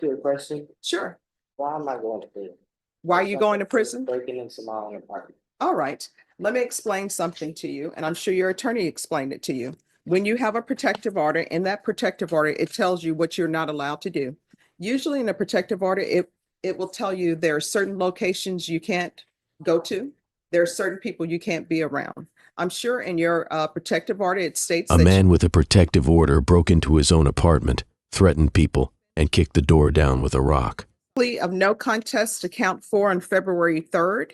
Good question. Sure. Why am I going to prison? Why are you going to prison? Breaking into my own apartment. All right, let me explain something to you, and I'm sure your attorney explained it to you. When you have a protective order, in that protective order, it tells you what you're not allowed to do. Usually in a protective order, it will tell you there are certain locations you can't go to. There are certain people you can't be around. I'm sure in your protective order, it states A that man with a protective order broke into his own apartment, threatened people, and kicked the door down with a rock. plea of no contest to count 4 on February 3rd.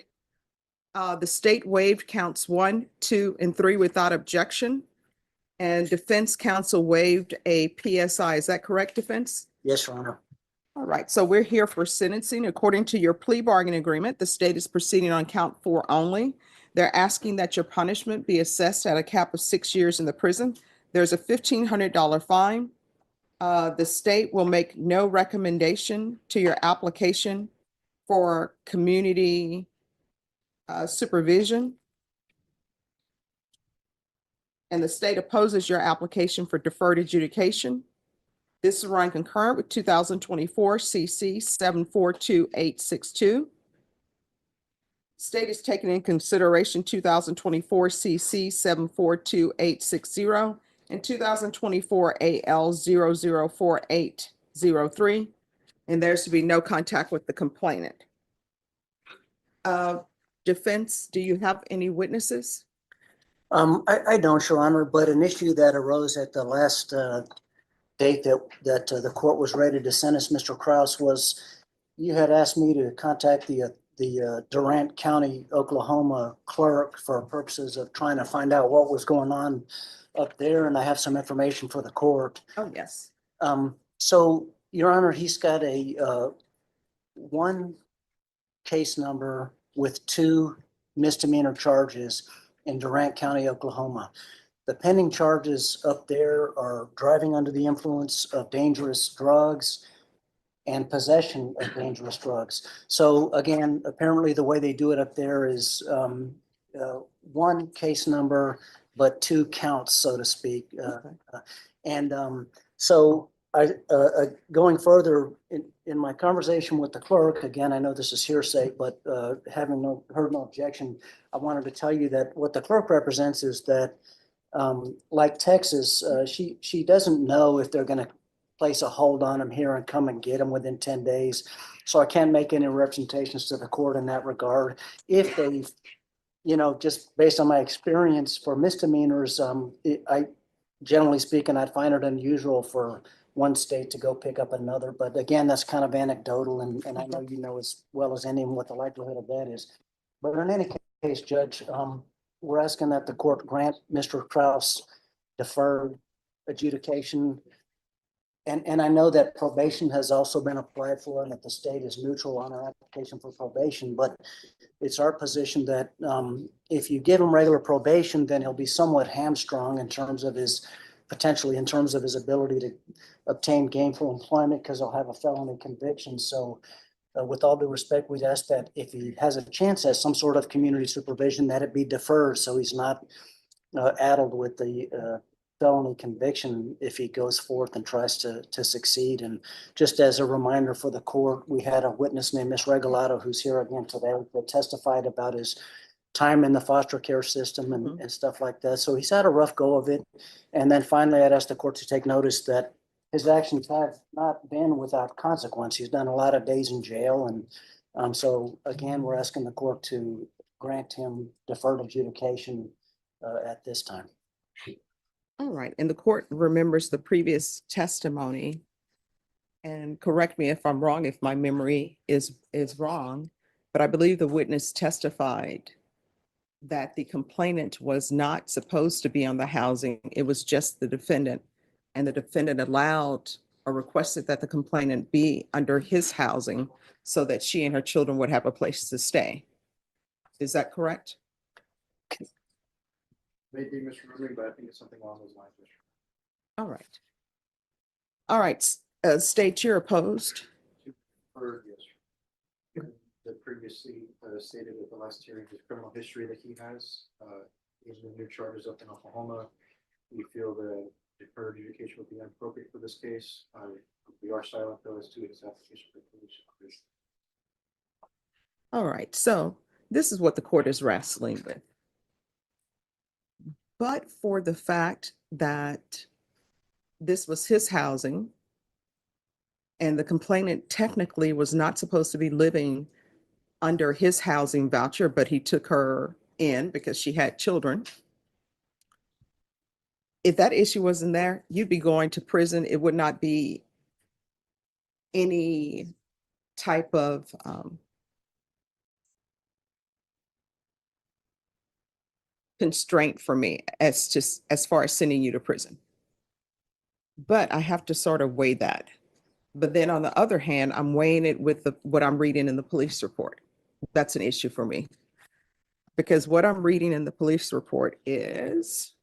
The state waived counts 1, 2, and 3 without objection. And defense counsel waived a PSI. Is that correct, defense? Yes, Your Honor. All right, so we're here for sentencing. According to your plea bargain agreement, the state is proceeding on count 4 only. They're asking that your punishment be assessed at a cap of 6 years in the prison. There's a $1,500 fine. The state will make no recommendation to your application for community supervision. And the state opposes your application for deferred adjudication. This is run concurrent with 2024 CC 742862. State is taking in consideration 2024 CC 742860 and 2024 AL 004803. And there's to be no contact with the complainant. Defense, do you have any witnesses? I don't, Your Honor, but an issue that arose at the last date that the court was ready to sentence Mr. Krause was you had asked me to contact the Durant County, Oklahoma clerk for purposes of trying to find out what was going on up there, and I have some information for the court. Oh, yes. So, Your Honor, he's got a one case number with 2 misdemeanor charges in Durant County, Oklahoma. The pending charges up there are driving under the influence of dangerous drugs and possession of dangerous drugs. So again, apparently the way they do it up there is one case number, but 2 counts, so to speak. So going further in my conversation with the clerk, again, I know this is hearsay, but having heard no objection, I wanted to tell you that what the clerk represents is that like Texas, she doesn't know if they're going to place a hold on him here and come and get him within 10 days. So I can't make any representations to the court in that regard. If they, just based on my experience for misdemeanors, I generally speaking, I'd find it unusual for one state to go pick up another. But again, that's kind of anecdotal, and I know you know as well as anyone what the likelihood of that is. But in any case, Judge, we're asking that the court grant Mr. Krause deferred adjudication. And I know that probation has also been applied for and that the state is neutral on our application for probation, but it's our position that if you give him regular probation, then he'll be somewhat hamstrung in terms of his ability to obtain gainful employment because he'll have a felony conviction. So with all due respect, we'd ask that if he has a chance at some sort of community supervision, that it be deferred so he's not addled with the felony conviction if he goes forth and tries to succeed. And just as a reminder for the court, we had a witness named Ms. Regalado, who's here again today, that testified about his time in the foster care system and stuff like that. So he's had a rough go of it. And then finally, I'd ask the court to take notice that his actions have not been without consequence. He's done a lot of days in jail. And so again, we're asking the court to grant him deferred adjudication at this time. All right, and the court remembers the previous testimony. And correct me if I'm wrong, if my memory is wrong, but I believe the witness testified that the complainant was not supposed to be on the housing. It was just the defendant, and the defendant allowed or requested that the complainant be under his housing so that she and her children would have a place to stay. Is that correct? Maybe misremembering, but I think it's something along those lines. All right. All right, state you're opposed. Or, yes. The previously stated at the last hearing, the criminal history that he has, these are new charges up in Oklahoma. We feel that deferred adjudication would be inappropriate for this case. We are silent though as to its application for probation. All right, so this is what the court is wrestling with. But for the fact that this was his housing and the complainant technically was not supposed to be living under his housing voucher, but he took her in because she had children. If that issue wasn't there, you'd be going to prison. It would not be any type of constraint for me as far as sending you to prison. But I have to sort of weigh that. But then on the other hand, I'm weighing it with what I'm reading in the police report. That's an issue for me. Because what I'm reading in the police report is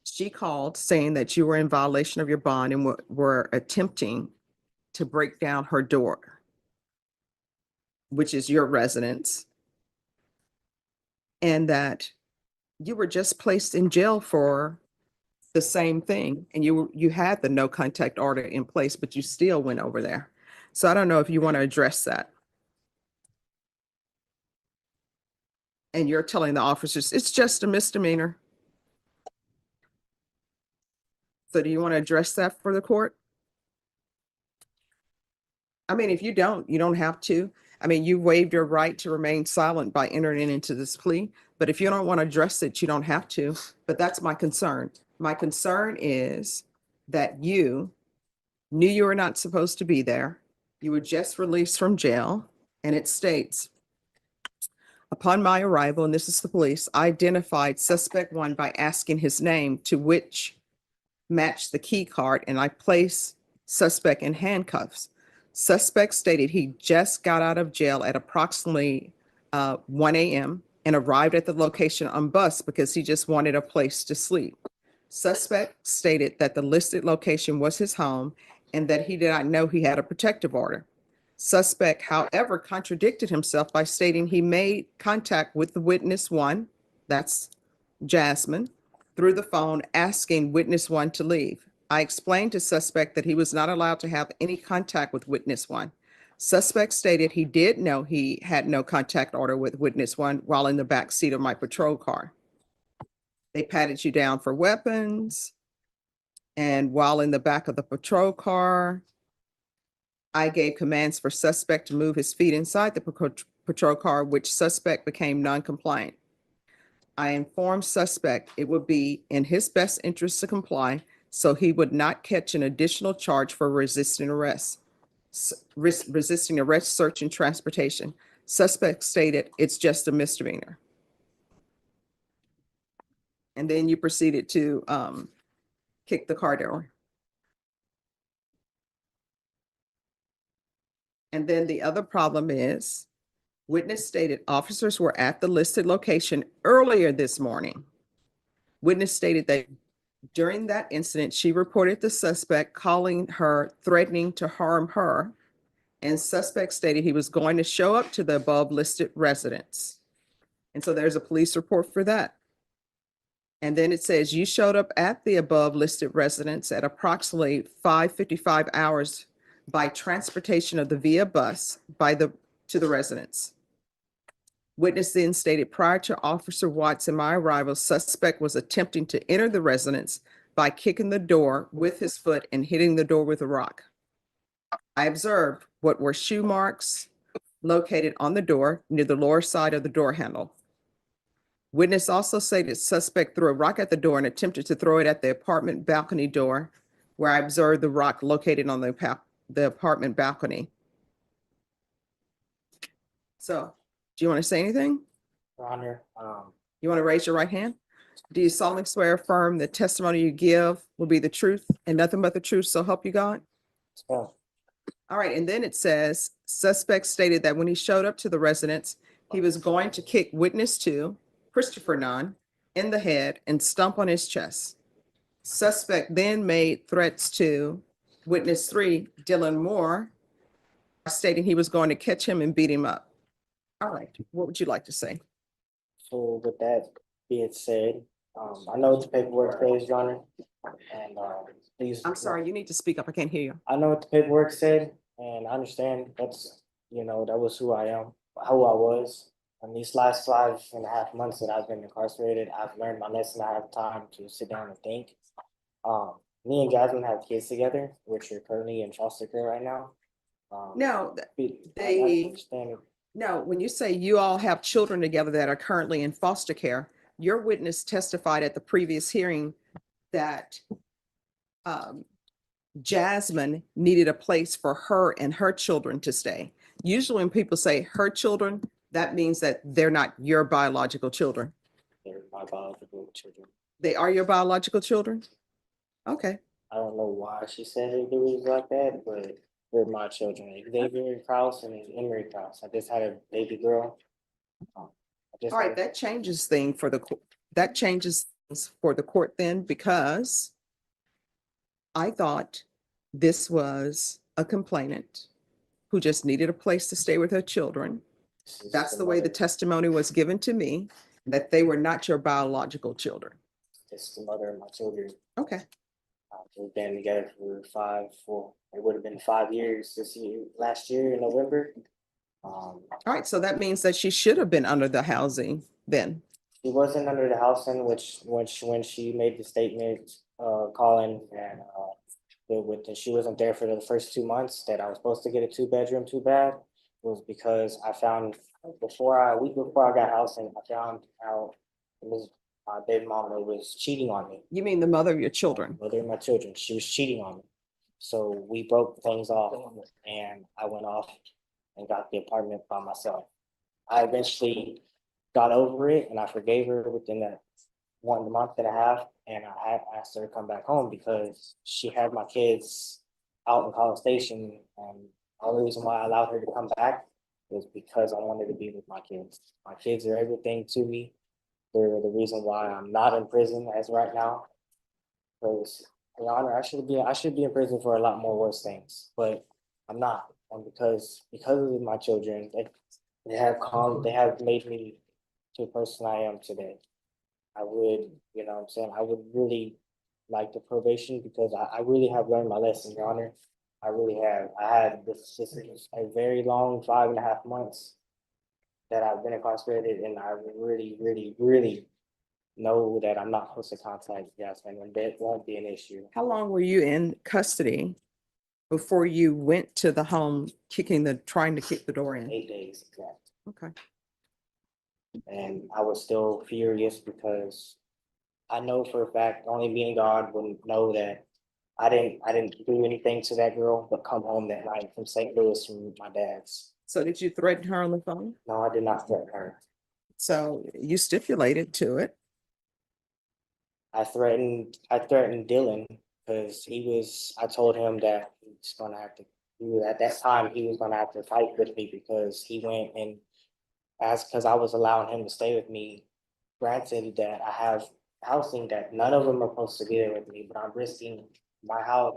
she called saying that you were in violation of your bond and were attempting to break down her door, which is your residence, and that you were just placed in jail for the same thing. And you had the no contact order in place, but you still went over there. So I don't know if you want to address that. And you're telling the officers, it's just a misdemeanor. So do you want to address that for the court? I mean, if you don't have to. I mean, you waived your right to remain silent by entering into this plea. But if you don't want to address it, you don't have to. But that's my concern. My concern is that you knew you were not supposed to be there. You were just released from jail. And it states, upon my arrival, and this is the police, I identified suspect 1 by asking his name, to which matched the key card, and I placed suspect in handcuffs. Suspect stated he just got out of jail at approximately 1 a.m. and arrived at the location on bus because he just wanted a place to sleep. Suspect stated that the listed location was his home and that he did not know he had a protective order. Suspect, however, contradicted himself by stating he made contact with the witness 1, that's Jasmine, through the phone, asking witness 1 to leave. I explained to suspect that he was not allowed to have any contact with witness 1. Suspect stated he did know he had no contact order with witness 1 while in the back seat of my patrol car. They patted you down for weapons. And while in the back of the patrol car, I gave commands for suspect to move his feet inside the patrol car, which suspect became non-compliant. I informed suspect it would be in his best interest to comply, so he would not catch an additional charge for resisting arrest, search, and transportation. Suspect stated it's just a misdemeanor. And then you proceeded to kick the car door. And then the other problem is, witness stated officers were at the listed location earlier this morning. Witness stated that during that incident, she reported the suspect calling her, threatening to harm her, and suspect stated he was going to show up to the above listed residence. And so there's a police report for that. And then it says you showed up at the above listed residence at approximately 5:55 hours by transportation of the via bus to the residence. Witness then stated prior to Officer Watts and my arrival, suspect was attempting to enter the residence by kicking the door with his foot and hitting the door with a rock. I observed what were shoe marks located on the door near the lower side of the door handle. Witness also stated suspect threw a rock at the door and attempted to throw it at the apartment balcony door, where I observed the rock located on the apartment balcony. So, do you want to say anything? Your Honor, You want to raise your right hand? Do you solemnly swear or affirm the testimony you give will be the truth and nothing but the truth, so help you God? so, All right, and then it says, suspect stated that when he showed up to the residence, he was going to kick witness 2, Christopher Nunn, in the head and stomp on his chest. Suspect then made threats to witness 3, Dylan Moore, stating he was going to catch him and beat him up. All right, what would you like to say? so with that being said, I know what the paperwork says, Your Honor, and, please. I'm sorry, you need to speak up. I can't hear you. I know what the paperwork said, and I understand that's, that was who I am, who I was. And these last 5.5 months that I've been incarcerated, I've learned my lesson. I have time to sit down and think. Me and Jasmine have kids together, which are currently in foster care right now. No, I understand. no, when you say you all have children together that are currently in foster care, your witness testified at the previous hearing that Jasmine needed a place for her and her children to stay. Usually when people say her children, that means that they're not your biological children. They're my biological children. They are your biological children? Okay. I don't know why she said it was like that, but they're my children. Xavier Krause and Emery Krause. I just had a baby girl. All right, that changes things for the court then, because I thought this was a complainant who just needed a place to stay with her children. That's the way the testimony was given to me, that they were not your biological children. It's the mother of my children. Okay. We've been together for it would have been 5 years last year in November. All right, so that means that she should have been under the housing then. She wasn't under the housing, when she made the statement, calling and, she wasn't there for the first 2 months that I was supposed to get a 2-bedroom, 2-bath, was because I found a week before I got housing, I found out my baby mama was cheating on me. You mean the mother of your children? Mother of my children, she was cheating on me. So we broke things off and I went off and got the apartment by myself. I eventually got over it and I forgave her within that 1 month and a half. And I had asked her to come back home because she had my kids out in College Station. And the only reason why I allowed her to come back was because I wanted to be with my kids. My kids are everything to me. They're the reason why I'm not in prison as right now. Because, Your Honor, I should be in prison for a lot more worse things, but I'm not. And because of my children, they have made me to the person I am today. I would, I would really like the probation because I really have learned my lesson, Your Honor. I really have. This is a very long 5.5 months that I've been incarcerated, and I really, really, really know that I'm not supposed to contact Jasmine, and that won't be an issue. How long were you in custody before you went to the home trying to kick the door in? 8 days, exactly. Okay. And I was still furious because I know for a fact only me and God would know that I didn't do anything to that girl but come home that night from St. Louis from my dad's. So did you threaten her on the phone? No, I did not threaten her. So you stipulated to it. I threatened Dylan because I told him that he's gonna have to, at that time, he was gonna have to fight with me because he went and because I was allowing him to stay with me. Granted that I have housing that none of them are supposed to be there with me, but I'm risking my house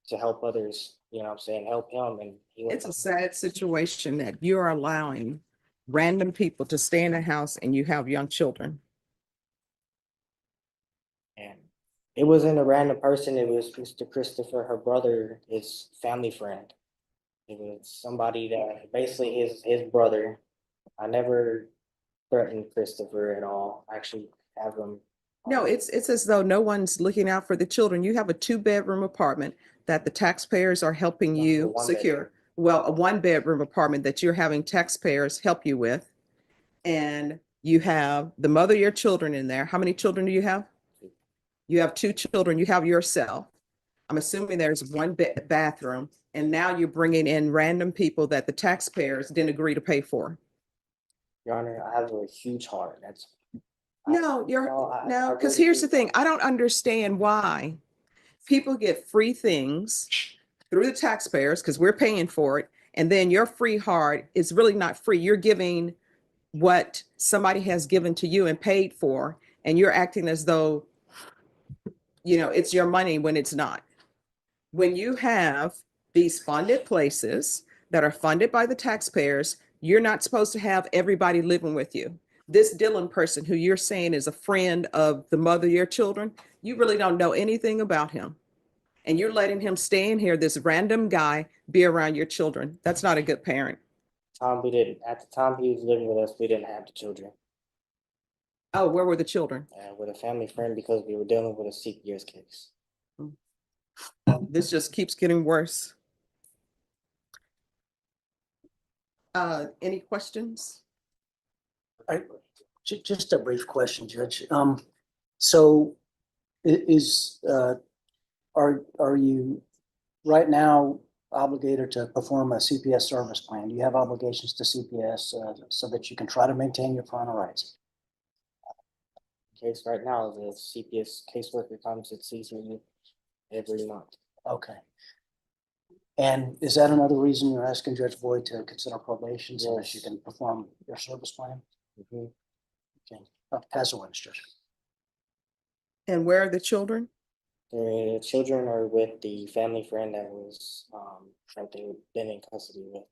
to help others, help him. And It's a sad situation that you're allowing random people to stay in a house and you have young children. And it wasn't a random person. It was Mr. Christopher, her brother, his family friend. It was somebody that basically his brother. I never threatened Christopher at all. I actually have him. No, it's as though no one's looking out for the children. You have a 2-bedroom apartment that the taxpayers are helping you secure. Well, a 1-bedroom apartment that you're having taxpayers help you with. And you have the mother of your children in there. How many children do you have? You have 2 children. You have yourself. I'm assuming there's 1 bathroom. And now you're bringing in random people that the taxpayers didn't agree to pay for. Your Honor, I have a huge heart. No, because here's the thing. I don't understand why people get free things through the taxpayers because we're paying for it. And then your free heart is really not free. You're giving what somebody has given to you and paid for, and you're acting as though, it's your money when it's not. When you have these funded places that are funded by the taxpayers, you're not supposed to have everybody living with you. This Dylan person who you're saying is a friend of the mother of your children, you really don't know anything about him. And you're letting him stay in here, this random guy, be around your children. That's not a good parent. We didn't, at the time he was living with us, we didn't have the children. Oh, where were the children? With a family friend because we were dealing with a CPS case. This just keeps getting worse. Any questions? Just a brief question, Judge. So are you right now obligated to perform a CPS service plan? Do you have obligations to CPS so that you can try to maintain your parental rights? Case right now, the CPS caseworker comes and sees me every month. Okay. And is that another reason you're asking Judge Boyd to consider probation so that you can perform your service plan? Mhm. Okay, pass the witness, Judge. And where are the children? The children are with the family friend that was, that they've been in custody with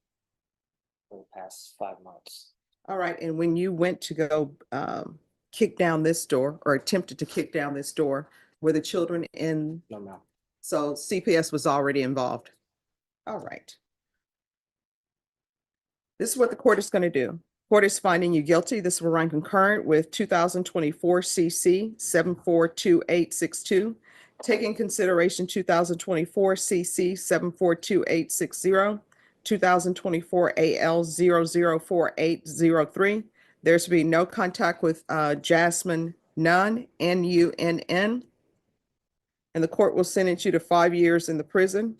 for the past 5 months. All right, and when you went to go kick down this door or attempted to kick down this door, were the children in? No, ma'am. So CPS was already involved. All right. This is what the court is going to do. Court is finding you guilty. This will run concurrent with 2024 CC 742862. Taking consideration 2024 CC 742860, 2024 AL 004803. There's to be no contact with Jasmine Nunn, N-U-N-N. And the court will sentence you to 5 years in the prison,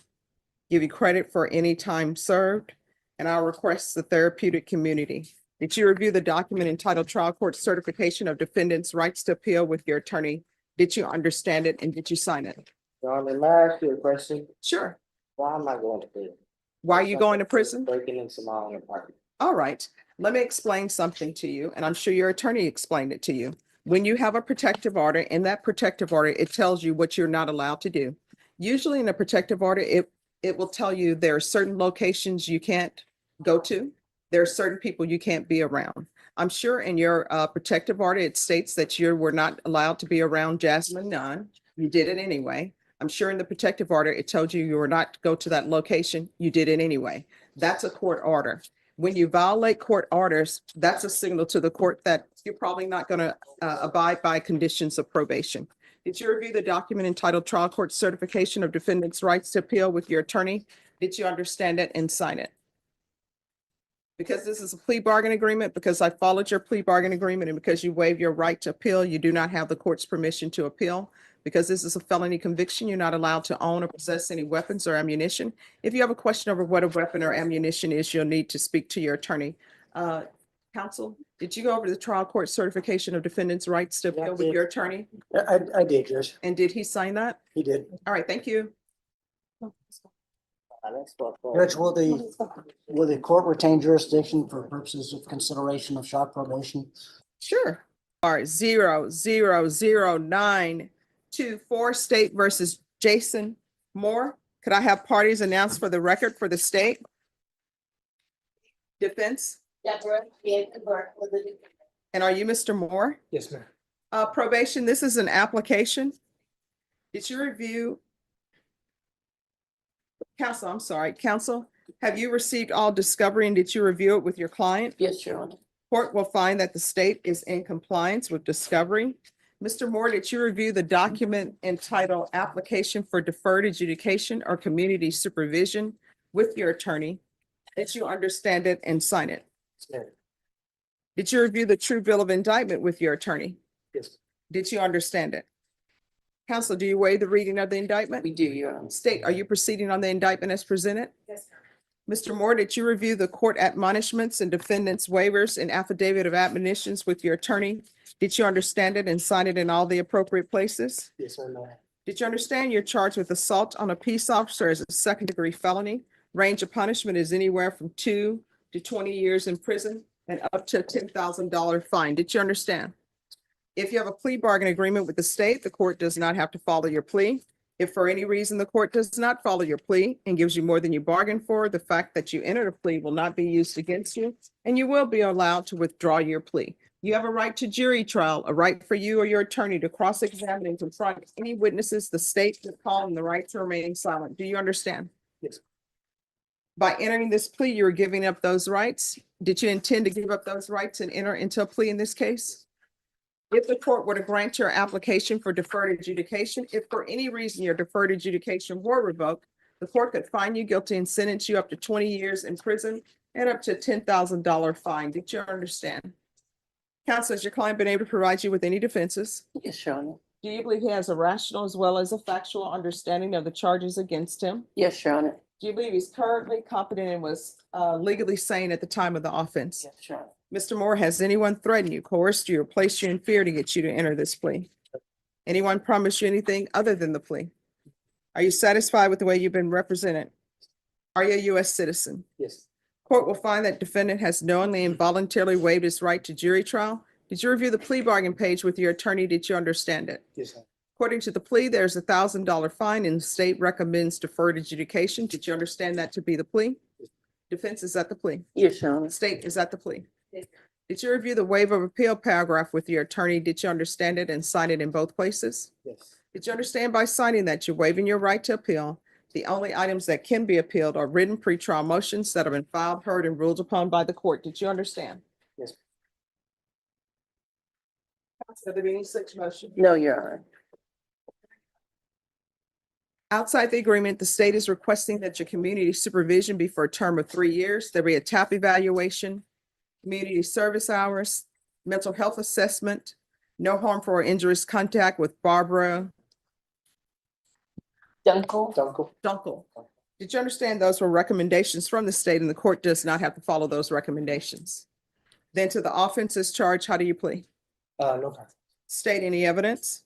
give you credit for any time served, and I'll request the therapeutic community. Did you review the document entitled Trial Court Certification of Defendant's Rights to Appeal with your attorney? Did you understand it and did you sign it? Your Honor, may I ask you a question? Sure. Why am I going to prison? Why are you going to prison? Breaking into my own apartment. All right, let me explain something to you, and I'm sure your attorney explained it to you. When you have a protective order, in that protective order, it tells you what you're not allowed to do. Usually in a protective order, it will tell you there are certain locations you can't go to. There are certain people you can't be around. I'm sure in your protective order, it states that you were not allowed to be around Jasmine Nunn. You did it anyway. I'm sure in the protective order, it told you you were not to go to that location. You did it anyway. That's a court order. When you violate court orders, that's a signal to the court that you're probably not going to abide by conditions of probation. Did you review the document entitled Trial Court Certification of Defendant's Rights to Appeal with your attorney? Did you understand it and sign it? Because this is a plea bargain agreement, because I followed your plea bargain agreement, and because you waive your right to appeal, you do not have the court's permission to appeal. Because this is a felony conviction, you're not allowed to own or possess any weapons or ammunition. If you have a question over what a weapon or ammunition is, you'll need to speak to your attorney. Counsel, did you go over the Trial Court Certification of Defendant's Rights to Appeal with your attorney? I did, Judge. And did he sign that? He did. All right, thank you. Judge, will the court retain jurisdiction for purposes of consideration of shock probation? Sure. All right, 0000924 State versus Jason Moore. Could I have parties announced for the record for the state? Defense? And are you Mr. Moore? Yes, ma'am. Probation, this is an application. Did you review? Counsel, I'm sorry, counsel, have you received all discovery and did you review it with your client? Yes, Your Honor. Court will find that the state is in compliance with discovery. Mr. Moore, did you review the document entitled Application for Deferred Adjudication or Community Supervision with your attorney? Did you understand it and sign it? Yes. Did you review the true bill of indictment with your attorney? Yes. Did you understand it? Counsel, do you waive the reading of the indictment? We do, Your Honor. State, are you proceeding on the indictment as presented? Yes, sir. Mr. Moore, did you review the court admonishments and defendant's waivers and affidavit of admonitions with your attorney? Did you understand it and sign it in all the appropriate places? Yes, sir, ma'am. Did you understand you're charged with assault on a peace officer as a second-degree felony? Range of punishment is anywhere from 2 to 20 years in prison and up to a $10,000 fine. Did you understand? If you have a plea bargain agreement with the state, the court does not have to follow your plea. If for any reason the court does not follow your plea and gives you more than you bargained for, the fact that you entered a plea will not be used against you, and you will be allowed to withdraw your plea. You have a right to jury trial, a right for you or your attorney to cross-examine and confront any witnesses the state would call, and the right to remain silent. Do you understand? Yes. By entering this plea, you are giving up those rights. Did you intend to give up those rights and enter into a plea in this case? If the court were to grant your application for deferred adjudication, if for any reason your deferred adjudication were revoked, the court could find you guilty and sentence you up to 20 years in prison and up to a $10,000 fine. Did you understand? Counsel, has your client been able to provide you with any defenses? Yes, Your Honor. Do you believe he has a rational as well as a factual understanding of the charges against him? Yes, Your Honor. Do you believe he's currently competent and was legally sane at the time of the offense? Yes, Your Honor. Mr. Moore, has anyone threatened you, coerced you, or placed you in fear to get you to enter this plea? Anyone promised you anything other than the plea? Are you satisfied with the way you've been represented? Are you a U.S. citizen? Yes. Court will find that defendant has knowingly and voluntarily waived his right to jury trial. Did you review the plea bargain page with your attorney? Did you understand it? Yes, sir. According to the plea, there's $1,000 fine and the state recommends deferred adjudication. Did you understand that to be the plea? Defense, is that the plea? Yes, Your Honor. State, is that the plea? Did you review the waiver of appeal paragraph with your attorney? Did you understand it and sign it in both places? Yes. Did you understand by signing that you're waiving your right to appeal? The only items that can be appealed are written pretrial motions that have been filed, heard, and ruled upon by the court. Did you understand? Yes. Are there any such motion? No, Your Honor. Outside the agreement, the state is requesting that your community supervision be for a term of 3 years. There be a TAP evaluation, community service hours, mental health assessment, no harmful or injurious contact with Barbara Dunkel? Dunkel. Did you understand those were recommendations from the state and the court does not have to follow those recommendations? Then to the offenses charged, how do you plead? No problem. State any evidence?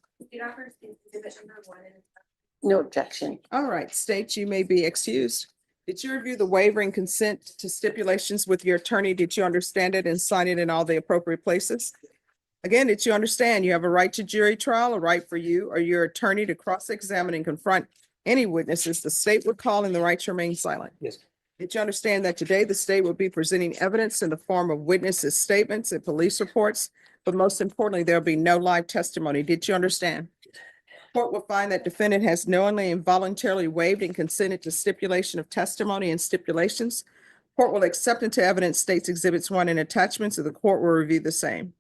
No objection. All right, state you may be excused. Did you review the waiver and consent to stipulations with your attorney? Did you understand it and sign it in all the appropriate places? Again, did you understand you have a right to jury trial, a right for you or your attorney to cross-examine and confront any witnesses the state would call, and the right to remain silent? Yes. Did you understand that today the state will be presenting evidence in the form of witnesses' statements and police reports, but most importantly, there'll be no live testimony? Did you understand? Court will find that defendant has knowingly and voluntarily waived and consented to stipulation of testimony and stipulations. Court will accept into evidence states exhibits 1 and attachments, and the court will review the same.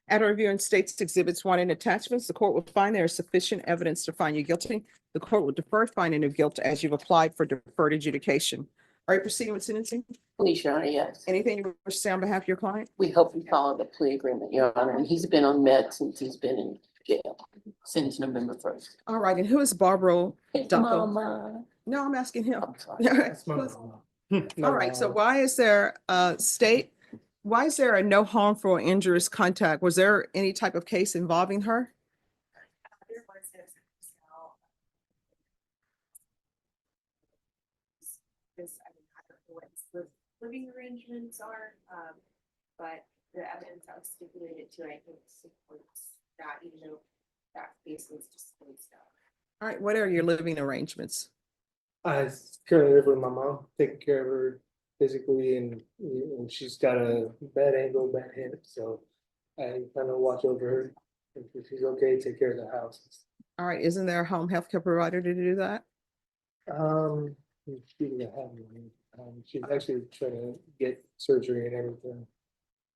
After reviewing states exhibits 1 and attachments, the court will find there is sufficient evidence to find you guilty. The court will defer finding of guilt as you've applied for deferred adjudication. Are you proceeding with sentencing? Please, Your Honor, yes. Anything you wish to say on behalf of your client? We hope you follow the plea agreement, Your Honor, and he's been on med since he's been in jail since November 1st. All right, and who is Barbara Dunkel? Mama. No, I'm asking him. I'm sorry. That's my mom. All right, so why is there why is there a no harmful or injurious contact? Was there any type of case involving her? Living arrangements are, but the evidence that was stipulated to, I think, supports that, even though that case was disclosed. All right, what are your living arrangements? I currently live with my mom, taking care of her physically, and she's got a bad angle, bad head, so I kind of watch over her. If she's okay, take care of the house. All right, isn't there a home health care provider to do that? She doesn't have one. She's actually trying to get surgery and everything.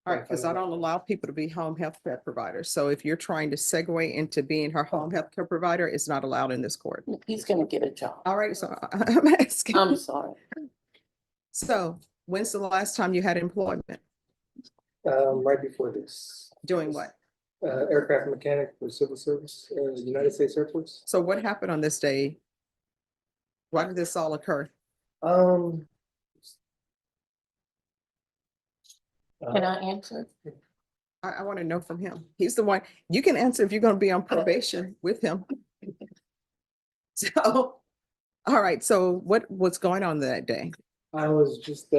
All right, because I don't allow people to be home health care providers. So if you're trying to segue into being her home health care provider, it's not allowed in this court. He's gonna get a job. All right, so I'm asking. I'm sorry. So when's the last time you had employment? Right before this. Doing what? Aircraft mechanic for civil service, United States Air Force. So what happened on this day? Why did this all occur? Can I answer? I want to know from him. He's the one, you can answer if you're going to be on probation with him. So, all right, so what's going on that day? I was just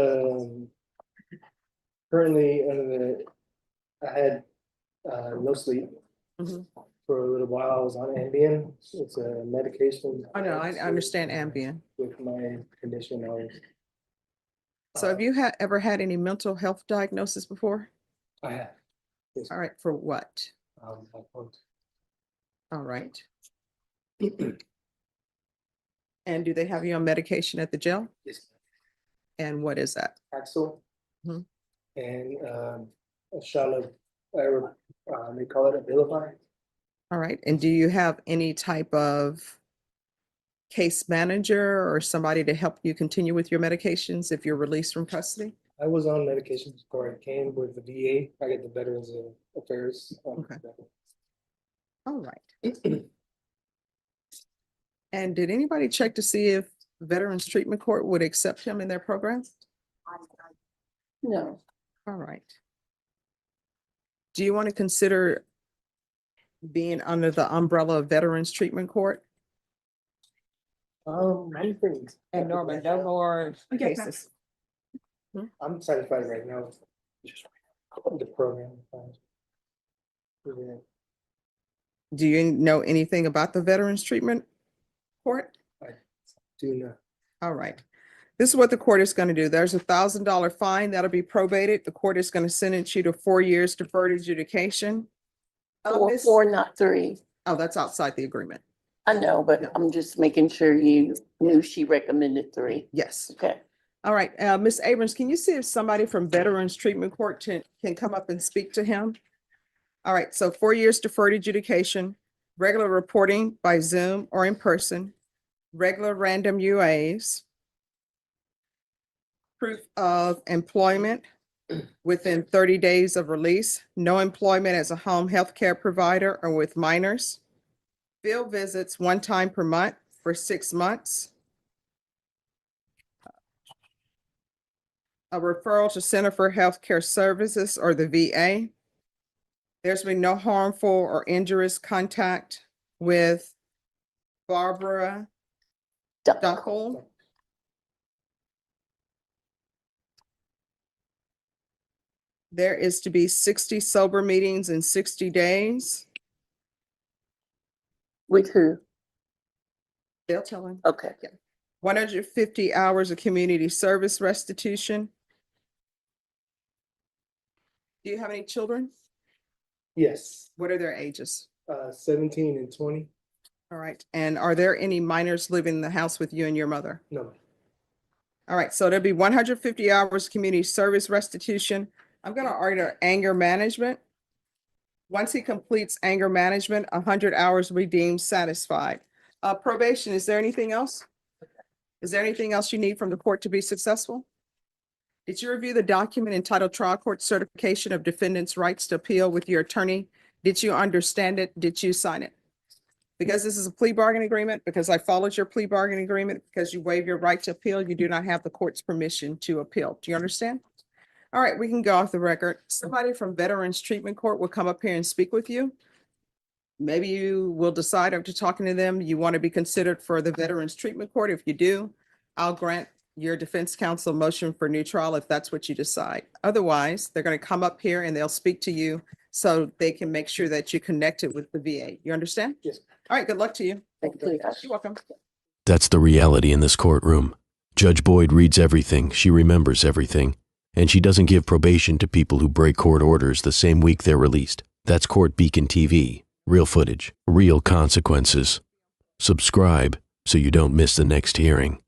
currently I had no sleep Mhm. for a little while, I was on Ambien. It's a medication. I know, I understand Ambien. With my condition, I was. So have you ever had any mental health diagnosis before? I have. Yes. All right, for what? Bipolar. All right. And do they have you on medication at the jail? Yes. And what is that? Axel. Mhm. And a shot of, they call it Abilify. All right, and do you have any type of case manager or somebody to help you continue with your medications if you're released from custody? I was on medication before I came with the VA. I get the Veterans Affairs. Okay. All right. And did anybody check to see if Veterans Treatment Court would accept him in their program? No, All right. Do you want to consider being under the umbrella of Veterans Treatment Court? Many things. And Norman, no more cases. I'm satisfied right now with just the program. Yeah. Do you know anything about the Veterans Treatment Court? Do not. All right. This is what the court is going to do. There's $1,000 fine that'll be probated. The court is going to sentence you to 4 years deferred adjudication. four, not three. Oh, that's outside the agreement. I know, but I'm just making sure you knew she recommended three. Yes. Okay. All right. Ms. Abrams, can you see if somebody from Veterans Treatment Court can come up and speak to him? All right. So 4 years deferred adjudication, regular reporting by Zoom or in person, regular random UAs, proof of employment within 30 days of release, no employment as a home health care provider or with minors, field visits 1 time per month for 6 months, a referral to Center for Healthcare Services or the VA. There's been no harmful or injurious contact with Barbara Duckle. There is to be 60 sober meetings in 60 days. With who? They'll tell him. Okay. 150 hours of community service restitution. Do you have any children? Yes, What are their ages? 17 and 20. All right. And are there any minors living in the house with you and your mother? No, All right. So there'll be 150 hours community service restitution. I'm going to order anger management. Once he completes anger management, 100 hours will be deemed satisfied. Probation, is there anything else? Is there anything else you need from the court to be successful? Did you review the document entitled Trial Court Certification of Defendant's Rights to Appeal with your attorney? Did you understand it? Did you sign it? Because this is a plea bargain agreement, because I followed your plea bargain agreement, because you waive your right to appeal, you do not have the court's permission to appeal. Do you understand? All right, we can go off the record. Somebody from Veterans Treatment Court will come up here and speak with you. Maybe you will decide after talking to them, you want to be considered for the Veterans Treatment Court. If you do, I'll grant your defense counsel motion for new trial if that's what you decide. Otherwise, they're going to come up here and they'll speak to you so they can make sure that you connected with the VA. You understand? Yes. All right, good luck to you. Thank you. You're welcome. That's the reality in this courtroom. Judge Boyd reads everything, she remembers everything, and she doesn't give probation to people who break court orders the same week they're released. That's Court Beacon TV. Real footage, real consequences. Subscribe so you don't miss the next hearing.